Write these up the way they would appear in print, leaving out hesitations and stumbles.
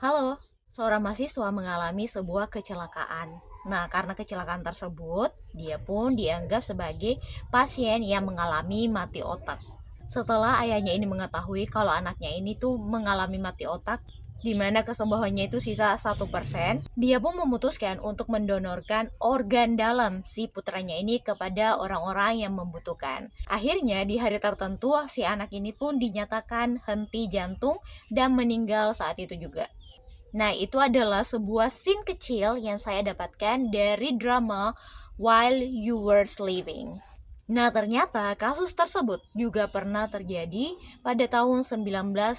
Halo, seorang mahasiswa mengalami sebuah kecelakaan. Nah, karena kecelakaan tersebut, dia pun dianggap sebagai pasien yang mengalami mati otak. Setelah ayahnya ini mengetahui kalau anaknya ini tuh mengalami mati otak, di mana kesembuhannya itu sisa 1%, dia pun memutuskan untuk mendonorkan organ dalam si putranya ini kepada orang-orang yang membutuhkan. Akhirnya di hari tertentu si anak ini pun dinyatakan henti jantung dan meninggal saat itu juga. Nah, itu adalah sebuah scene kecil yang saya dapatkan dari drama While You Were Sleeping. Nah, ternyata kasus tersebut juga pernah terjadi pada tahun 1992.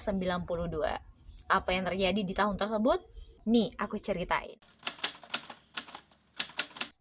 Apa yang terjadi di tahun tersebut? Nih, aku ceritain.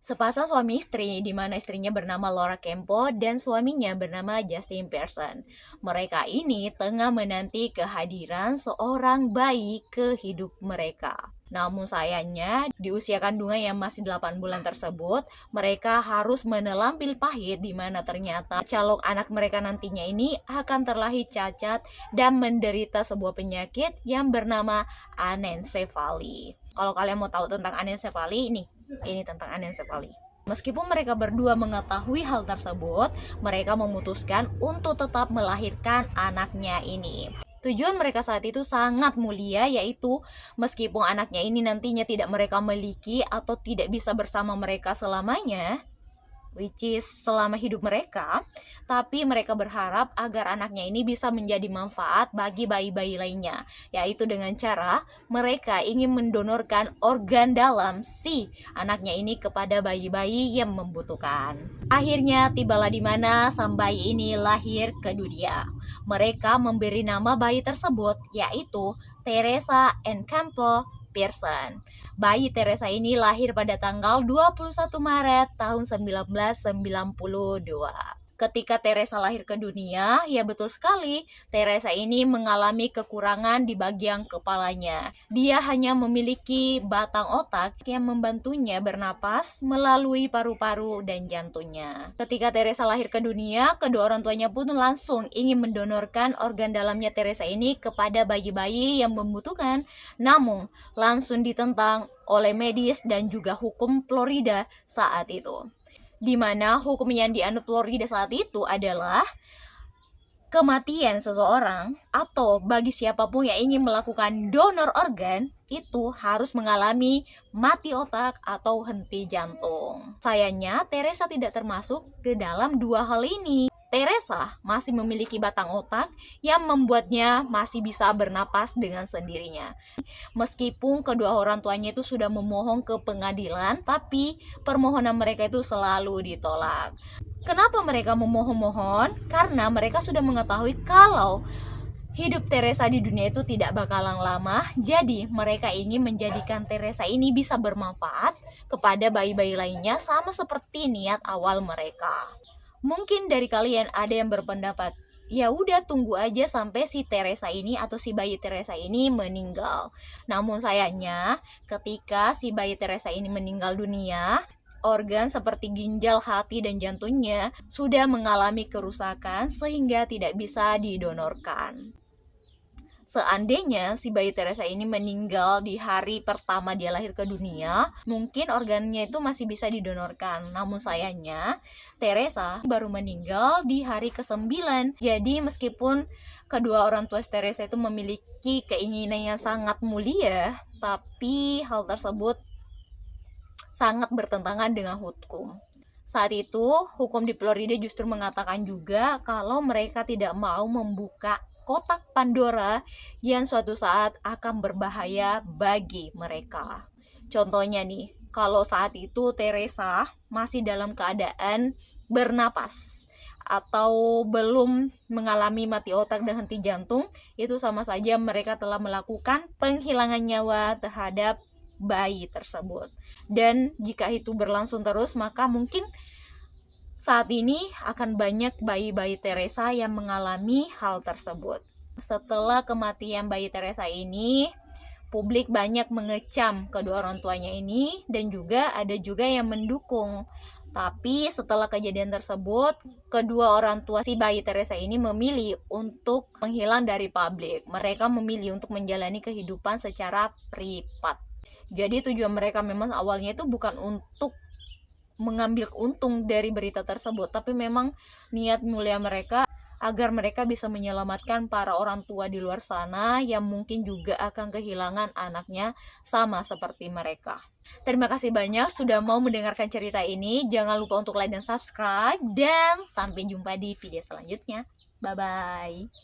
Sepasang suami istri, di mana istrinya bernama Laura Kempo dan suaminya bernama Justin Pearson. Mereka ini tengah menanti kehadiran seorang bayi ke hidup mereka. Namun sayangnya, di usia kandungan yang masih 8 bulan tersebut, mereka harus menelan pil pahit di mana ternyata calon anak mereka nantinya ini akan terlahir cacat dan menderita sebuah penyakit yang bernama anencephaly. Kalau kalian mau tahu tentang anencephaly, ini tentang anencephaly. Meskipun mereka berdua mengetahui hal tersebut, mereka memutuskan untuk tetap melahirkan anaknya ini. Tujuan mereka saat itu sangat mulia, yaitu meskipun anaknya ini nantinya tidak mereka miliki atau tidak bisa bersama mereka selamanya, which is selama hidup mereka, tapi mereka berharap agar anaknya ini bisa menjadi manfaat bagi bayi-bayi lainnya, yaitu dengan cara mereka ingin mendonorkan organ dalam si anaknya ini kepada bayi-bayi yang membutuhkan. Akhirnya tibalah di mana sang bayi ini lahir ke dunia. Mereka memberi nama bayi tersebut yaitu Teresa Encampo Pearson. Bayi Teresa ini lahir pada tanggal 21 Maret tahun 1992. Ketika Teresa lahir ke dunia, ya betul sekali, Teresa ini mengalami kekurangan di bagian kepalanya. Dia hanya memiliki batang otak yang membantunya bernapas melalui paru-paru dan jantungnya. Ketika Teresa lahir ke dunia, kedua orang tuanya pun langsung ingin mendonorkan organ dalamnya Teresa ini kepada bayi-bayi yang membutuhkan. Namun, langsung ditentang oleh medis dan juga hukum Florida saat itu, di mana hukum yang dianut Florida saat itu adalah kematian seseorang atau bagi siapapun yang ingin melakukan donor organ itu harus mengalami mati otak atau henti jantung. Sayangnya Teresa tidak termasuk ke dalam dua hal ini. Teresa masih memiliki batang otak yang membuatnya masih bisa bernapas dengan sendirinya. Meskipun kedua orang tuanya itu sudah memohon ke pengadilan, tapi permohonan mereka itu selalu ditolak. Kenapa mereka memohon-mohon? Karena mereka sudah mengetahui kalau hidup Teresa di dunia itu tidak bakalan lama. Jadi mereka ingin menjadikan Teresa ini bisa bermanfaat kepada bayi-bayi lainnya sama seperti niat awal mereka. Mungkin dari kalian ada yang berpendapat, ya udah tunggu aja sampai si Teresa ini atau si bayi Teresa ini meninggal. Namun sayangnya ketika si bayi Teresa ini meninggal dunia, organ seperti ginjal, hati, dan jantungnya sudah mengalami kerusakan sehingga tidak bisa didonorkan. Seandainya si bayi Teresa ini meninggal di hari pertama dia lahir ke dunia, mungkin organnya itu masih bisa didonorkan. Namun sayangnya Teresa baru meninggal di hari ke-9. Jadi meskipun kedua orang tua Teresa itu memiliki keinginan yang sangat mulia, tapi hal tersebut sangat bertentangan dengan hukum. Saat itu, hukum di Florida justru mengatakan juga kalau mereka tidak mau membuka kotak Pandora yang suatu saat akan berbahaya bagi mereka. Contohnya nih, kalau saat itu Teresa masih dalam keadaan bernapas atau belum mengalami mati otak dan henti jantung, itu sama saja mereka telah melakukan penghilangan nyawa terhadap bayi tersebut. Dan jika itu berlangsung terus, maka mungkin saat ini akan banyak bayi-bayi Teresa yang mengalami hal tersebut. Setelah kematian bayi Teresa ini, publik banyak mengecam kedua orang tuanya ini dan juga ada juga yang mendukung. Tapi setelah kejadian tersebut, kedua orang tua si bayi Teresa ini memilih untuk menghilang dari publik. Mereka memilih untuk menjalani kehidupan secara privat. Jadi tujuan mereka memang awalnya itu bukan untuk mengambil untung dari berita tersebut, tapi memang niat mulia mereka agar mereka bisa menyelamatkan para orang tua di luar sana yang mungkin juga akan kehilangan anaknya sama seperti mereka. Terima kasih banyak sudah mau mendengarkan cerita ini. Jangan lupa untuk like dan subscribe, dan sampai jumpa di video selanjutnya. Bye bye.